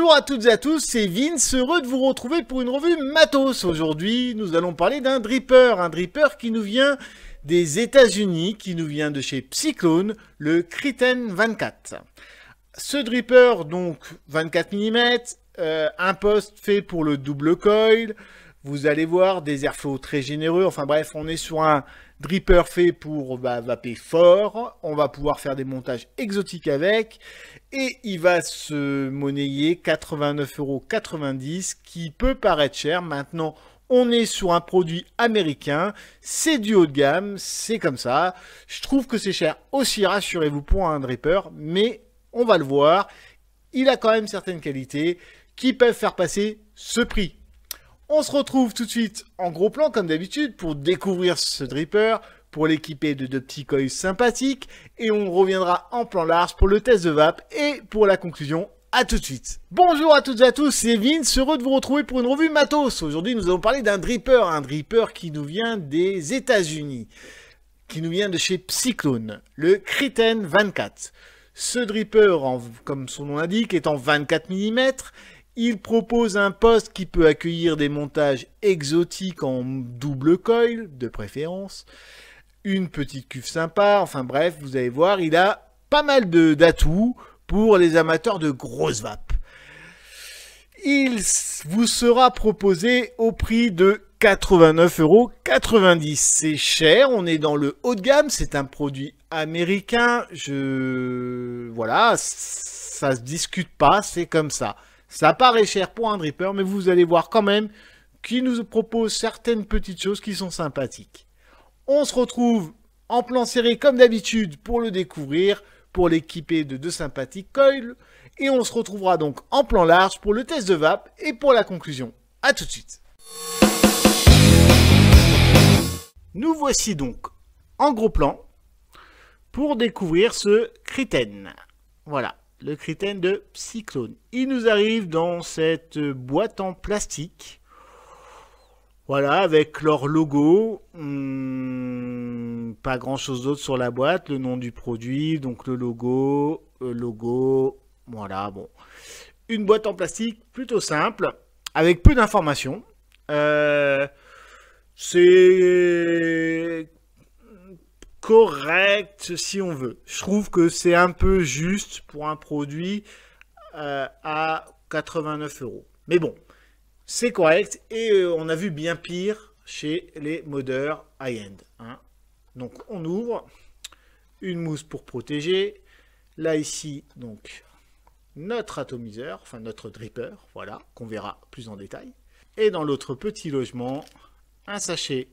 Bonjour à toutes et à tous, c'est Vince, heureux de vous retrouver pour une revue matos. Aujourd'hui, nous allons parler d'un dripper qui nous vient des États-Unis, qui nous vient de chez Psyclone, le Kriten 24. Ce dripper, donc 24 mm, un poste fait pour le double coil. Vous allez voir des airflows très généreux. Enfin bref, on est sur un dripper fait pour vaper fort. On va pouvoir faire des montages exotiques avec. Et il va se monnayer 89,90 €, qui peut paraître cher. Maintenant, on est sur un produit américain. C'est du haut de gamme, c'est comme ça. Je trouve que c'est cher aussi, rassurez-vous, pour un dripper. Mais on va le voir. Il a quand même certaines qualités qui peuvent faire passer ce prix. On se retrouve tout de suite en gros plan comme d'habitude pour découvrir ce dripper, pour l'équiper de deux petits coils sympathiques et on reviendra en plan large pour le test de vape et pour la conclusion. À tout de suite. Bonjour à toutes et à tous, c'est Vince, heureux de vous retrouver pour une revue matos. Aujourd'hui nous allons parler d'un dripper qui nous vient des États-Unis, qui nous vient de chez Psyclone, le Kriten 24. Ce dripper, comme son nom l'indique, est en 24 mm. Il propose un poste qui peut accueillir des montages exotiques en double coil, de préférence. Une petite cuve sympa, enfin bref, vous allez voir, il a pas mal d'atouts pour les amateurs de grosses vapes. Il vous sera proposé au prix de 89,90 €. C'est cher, on est dans le haut de gamme, c'est un produit américain. Voilà, ça se discute pas, c'est comme ça. Ça paraît cher pour un dripper, mais vous allez voir quand même qu'il nous propose certaines petites choses qui sont sympathiques. On se retrouve en plan serré comme d'habitude pour le découvrir, pour l'équiper de deux sympathiques coils. Et on se retrouvera donc en plan large pour le test de vape et pour la conclusion. A tout de suite. Nous voici donc en gros plan pour découvrir ce Kriten. Voilà. Le Kriten de Psyclone. Il nous arrive dans cette boîte en plastique. Voilà, avec leur logo. Pas grand chose d'autre sur la boîte. Le nom du produit, donc le logo. Voilà, bon. Une boîte en plastique plutôt simple, avec peu d'informations. C'est correct si on veut. Je trouve que c'est un peu juste pour un produit à 89 €. Mais bon, c'est correct et on a vu bien pire chez les modeurs high-end. Hein. Donc on ouvre une mousse pour protéger. Là ici, donc notre atomiseur, enfin notre dripper, voilà, qu'on verra plus en détail. Et dans l'autre petit logement, un sachet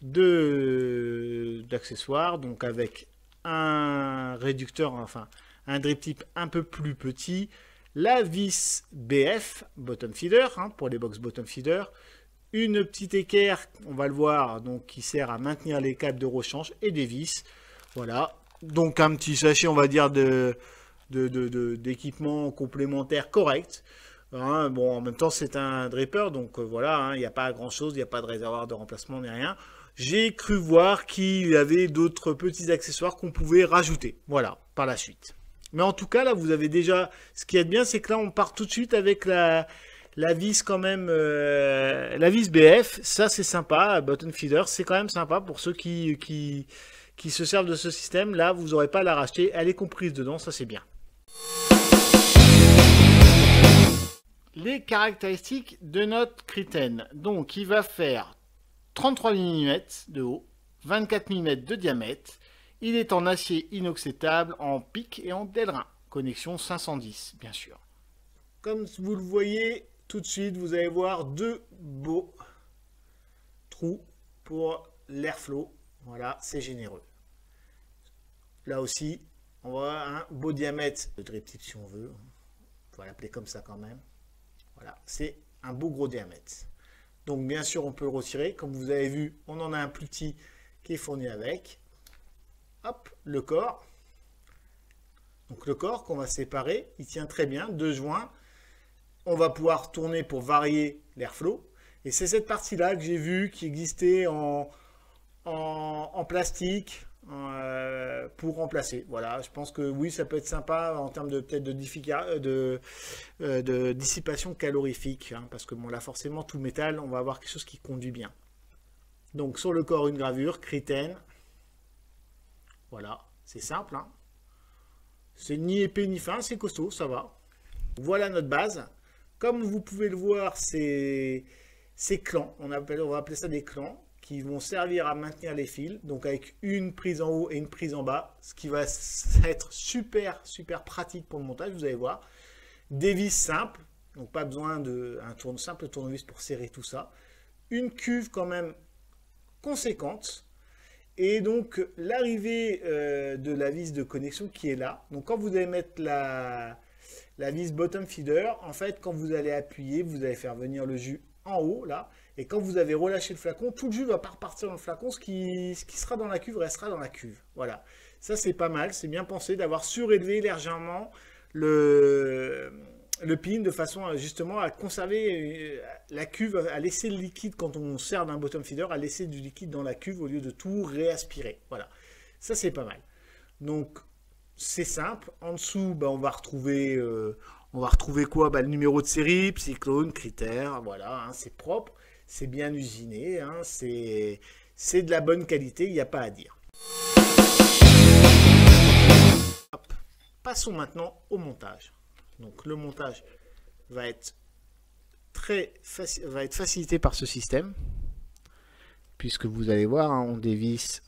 d'accessoires, donc avec un réducteur, enfin un drip tip un peu plus petit, la vis BF bottom feeder, hein, pour les box bottom feeder, une petite équerre, on va le voir, donc qui sert à maintenir les câbles de rechange et des vis. Voilà, donc un petit sachet, on va dire, d'équipement complémentaire correct. Hein, bon, en même temps, c'est un dripper, donc voilà, il n'y a pas grand chose, il n'y a pas de réservoir de remplacement ni rien. J'ai cru voir qu'il y avait d'autres petits accessoires qu'on pouvait rajouter, voilà, par la suite. Mais en tout cas, là, vous avez déjà, ce qui est bien, c'est que là, on part tout de suite avec la vis quand même, la vis BF, ça c'est sympa, button feeder, c'est quand même sympa pour ceux qui se servent de ce système. Là, vous n'aurez pas à la racheter, elle est comprise dedans, ça c'est bien. Les caractéristiques de notre Kriten. Donc, il va faire 33 mm de haut, 24 mm de diamètre. Il est en acier inoxydable, en pic et en Delrin. Connexion 510, bien sûr. Comme vous le voyez tout de suite, vous allez voir deux beaux trous pour l'airflow. Voilà, c'est généreux. Là aussi, on voit un beau diamètre de drip tip si on veut. On va l'appeler comme ça quand même. Voilà, c'est un beau gros diamètre. Donc bien sûr, on peut le retirer. Comme vous avez vu, on en a un plus petit qui est fourni avec. Hop, le corps. Donc le corps qu'on va séparer, il tient très bien, deux joints. On va pouvoir tourner pour varier l'airflow. Et c'est cette partie-là que j'ai vu qui existait en plastique. pour remplacer. Voilà, je pense que oui, ça peut être sympa en termes de peut-être de dissipation calorifique, hein, parce que bon là forcément tout métal, on va avoir quelque chose qui conduit bien. Donc sur le corps une gravure, Kritten. Voilà, c'est simple. Hein. C'est ni épais ni fin, c'est costaud, ça va. Voilà notre base. Comme vous pouvez le voir, c'est clans. On va appeler ça des clans qui vont servir à maintenir les fils. Donc avec une prise en haut et une prise en bas. Ce qui va être super pratique pour le montage, vous allez voir. Des vis simples. Donc pas besoin d'un simple tournevis pour serrer tout ça. Une cuve quand même conséquente. Et donc l'arrivée de la vis de connexion qui est là. Donc quand vous allez mettre la vis bottom feeder, en fait quand vous allez appuyer, vous allez faire venir le jus en haut là. Et quand vous avez relâché le flacon, tout le jus ne va pas repartir dans le flacon. Ce qui sera dans la cuve restera dans la cuve. Voilà. Ça c'est pas mal, c'est bien pensé d'avoir surélevé légèrement le pin de façon justement à conserver la cuve, à laisser le liquide quand on sert d'un bottom feeder, à laisser du liquide dans la cuve au lieu de tout réaspirer. Voilà, ça c'est pas mal. Donc c'est simple. En dessous, bah, on va retrouver quoi, bah, le numéro de série, Cyclone, critères, voilà, hein, c'est propre, c'est bien usiné, hein, c'est de la bonne qualité, il n'y a pas à dire. Hop. Passons maintenant au montage. Donc le montage va être facilité par ce système, puisque vous allez voir, hein, on dévisse.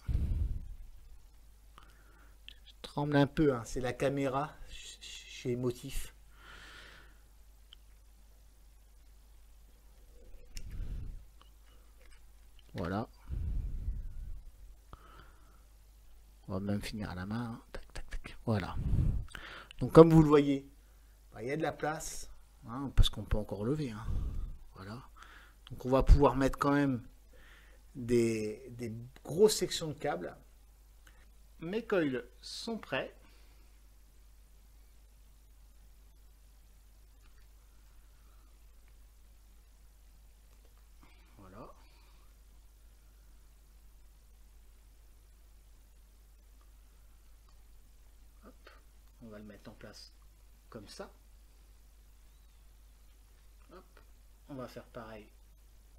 Je tremble un peu, hein, c'est la caméra chez Motif. Voilà. On va même finir à la main. Hein. Tac, tac, tac. Voilà. Donc comme vous le voyez, il y a de la place, hein, parce qu'on peut encore lever. Hein. Voilà. Donc on va pouvoir mettre quand même des grosses sections de câbles. Mes coils sont prêts. Voilà. Hop. On va le mettre en place comme ça. Hop. On va faire pareil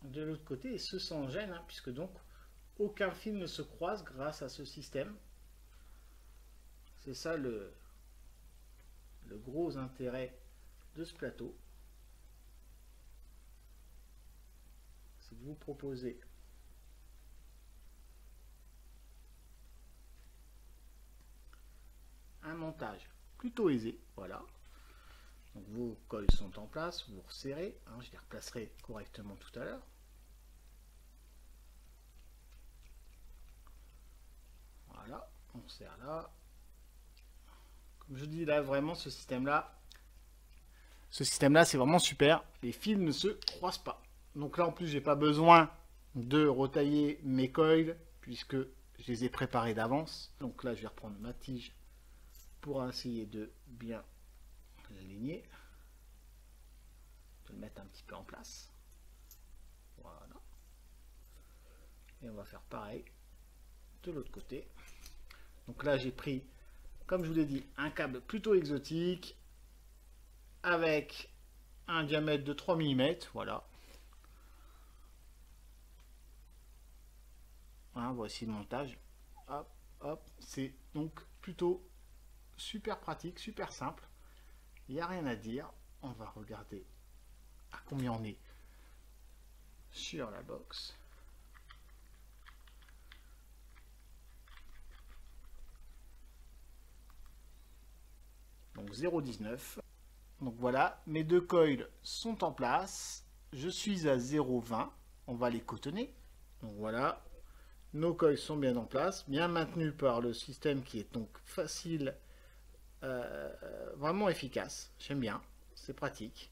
de l'autre côté, et ce sans gêne, hein, puisque donc aucun fil ne se croise grâce à ce système. C'est ça le gros intérêt de ce plateau. C'est de vous proposer un montage plutôt aisé. Voilà. Donc vos coils sont en place, vous resserrez, hein, je les replacerai correctement tout à l'heure. Voilà, on serre là. Comme je dis là, vraiment ce système-là, c'est vraiment super. Les fils ne se croisent pas. Donc là en plus, j'ai pas besoin de retailler mes coils puisque je les ai préparés d'avance. Donc là, je vais reprendre ma tige pour essayer de bien l'aligner, de le mettre un petit peu en place. Voilà. Et on va faire pareil de l'autre côté. Donc là, j'ai pris, comme je vous l'ai dit, un câble plutôt exotique avec un diamètre de 3 mm. Voilà. Hein, voici le montage. Hop, hop. C'est donc plutôt super pratique, super simple. Il n'y a rien à dire. On va regarder à combien on est sur la box. Donc 0,19. Donc voilà, mes deux coils sont en place. Je suis à 0,20. On va les cotonner. Donc voilà, nos coils sont bien en place, bien maintenus par le système qui est donc facile, vraiment efficace. J'aime bien, c'est pratique.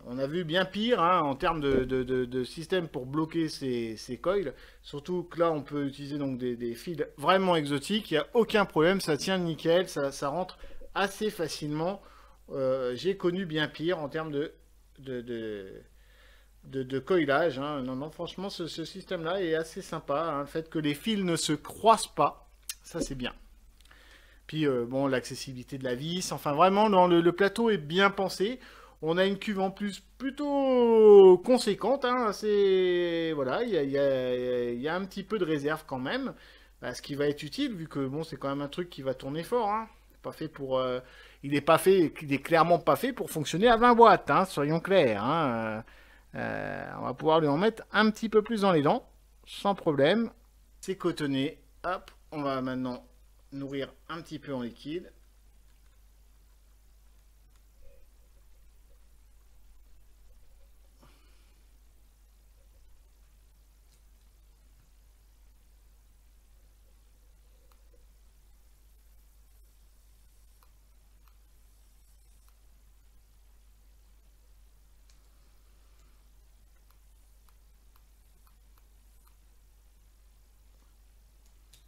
On a vu bien pire, hein, en termes de système pour bloquer ces coils. Surtout que là, on peut utiliser donc des fils vraiment exotiques. Il n'y a aucun problème, ça tient nickel, ça rentre assez facilement. J'ai connu bien pire en termes de coilage. Hein. Non, non, franchement, ce système-là est assez sympa. Hein. Le fait que les fils ne se croisent pas, ça c'est bien. Puis, bon, l'accessibilité de la vis. Enfin, vraiment, non, le plateau est bien pensé. On a une cuve en plus plutôt conséquente. Hein. Voilà, il y a un petit peu de réserve quand même. Bah, ce qui va être utile, vu que bon, c'est quand même un truc qui va tourner fort. Hein. Pas fait pour, il est clairement pas fait pour fonctionner à 20 watts. Hein, soyons clairs. Hein. On va pouvoir lui en mettre un petit peu plus dans les dents, sans problème. C'est cotonné. Hop, on va maintenant nourrir un petit peu en liquide.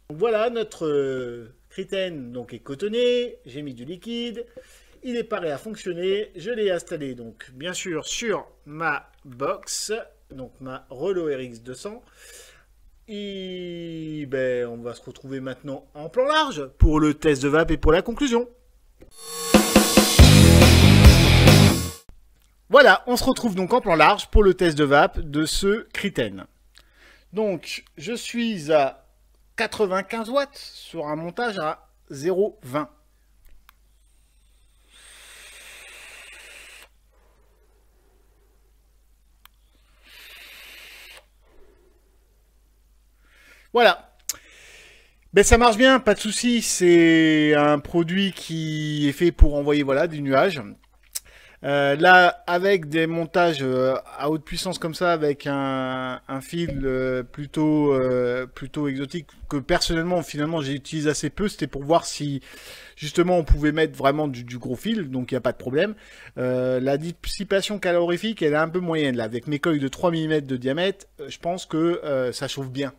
Voilà, notre Kritten donc est cotonné, j'ai mis du liquide, il est prêt à fonctionner, je l'ai installé donc bien sûr sur ma box, donc ma Relo RX 200. Et ben, on va se retrouver maintenant en plan large pour le test de vape et pour la conclusion. Voilà, on se retrouve donc en plan large pour le test de vape de ce Kritten. Donc, je suis à 95 watts sur un montage à 0,20. Voilà. Ben, ça marche bien, pas de souci. C'est un produit qui est fait pour envoyer voilà, des nuages. Là, avec des montages à haute puissance comme ça, avec un fil plutôt exotique, que personnellement, finalement, j'utilise assez peu, c'était pour voir si, justement, on pouvait mettre vraiment du gros fil, donc il n'y a pas de problème. La dissipation calorifique, elle est un peu moyenne, là. Avec mes coils de 3 mm de diamètre, je pense que ça chauffe bien.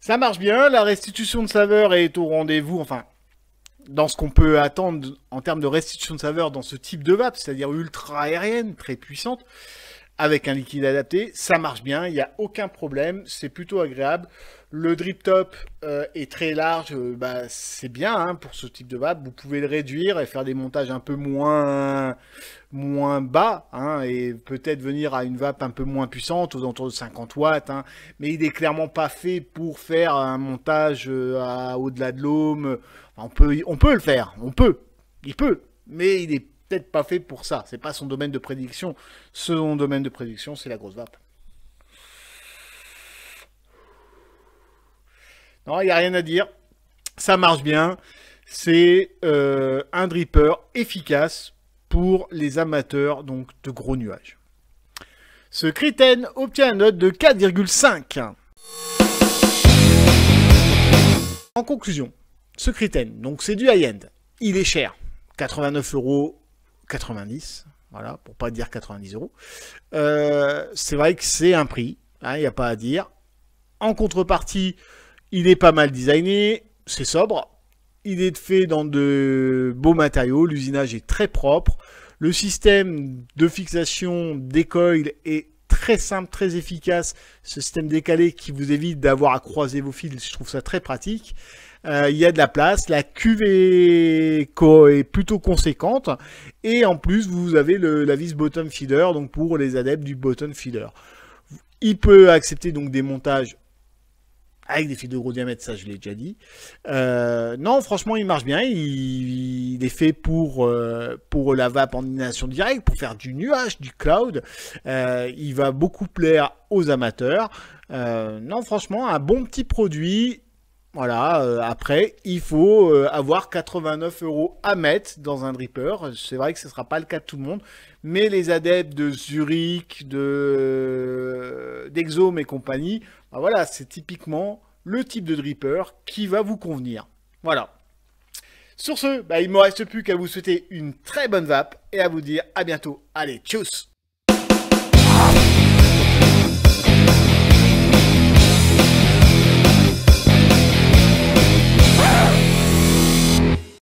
Ça marche bien, la restitution de saveur est au rendez-vous, enfin, dans ce qu'on peut attendre en termes de restitution de saveur dans ce type de vape, c'est-à-dire ultra aérienne, très puissante, avec un liquide adapté, ça marche bien, il n'y a aucun problème, c'est plutôt agréable. Le drip top est très large, bah, c'est bien hein, pour ce type de vape, vous pouvez le réduire et faire des montages un peu moins bas, hein, et peut-être venir à une vape un peu moins puissante, aux alentours de 50 watts, hein, mais il n'est clairement pas fait pour faire un montage au-delà de l'ôme. On peut le faire, il peut, mais il est peut-être pas fait pour ça. C'est pas son domaine de prédiction. Son domaine de prédiction, c'est la grosse vape. Non, il n'y a rien à dire. Ça marche bien. C'est un dripper efficace pour les amateurs donc de gros nuages. Ce Kritten obtient une note de 4,5. En conclusion, ce Kritten, donc c'est du high-end. Il est cher. 89,90 €. Voilà, pour pas dire 90 €. C'est vrai que c'est un prix. Il n'y a pas à dire. En contrepartie, il est pas mal designé. C'est sobre. Il est fait dans de beaux matériaux. L'usinage est très propre. Le système de fixation des coils est très simple, très efficace. Ce système décalé qui vous évite d'avoir à croiser vos fils, je trouve ça très pratique. Il y a de la place, la cuve est plutôt conséquente et en plus vous avez la vis bottom feeder donc pour les adeptes du bottom feeder. Il peut accepter donc des montages avec des fils de gros diamètre, ça je l'ai déjà dit. Non, franchement, il marche bien. Il est fait pour la vape en inhalation directe, pour faire du nuage, du cloud. Il va beaucoup plaire aux amateurs. Non, franchement, un bon petit produit. Voilà, après, il faut avoir 89 € à mettre dans un dripper. C'est vrai que ce ne sera pas le cas de tout le monde. Mais les adeptes de Zurich, d'Exome et compagnie, ben voilà, c'est typiquement le type de dripper qui va vous convenir. Voilà. Sur ce, ben, il ne me reste plus qu'à vous souhaiter une très bonne vape et à vous dire à bientôt. Allez, tchuss!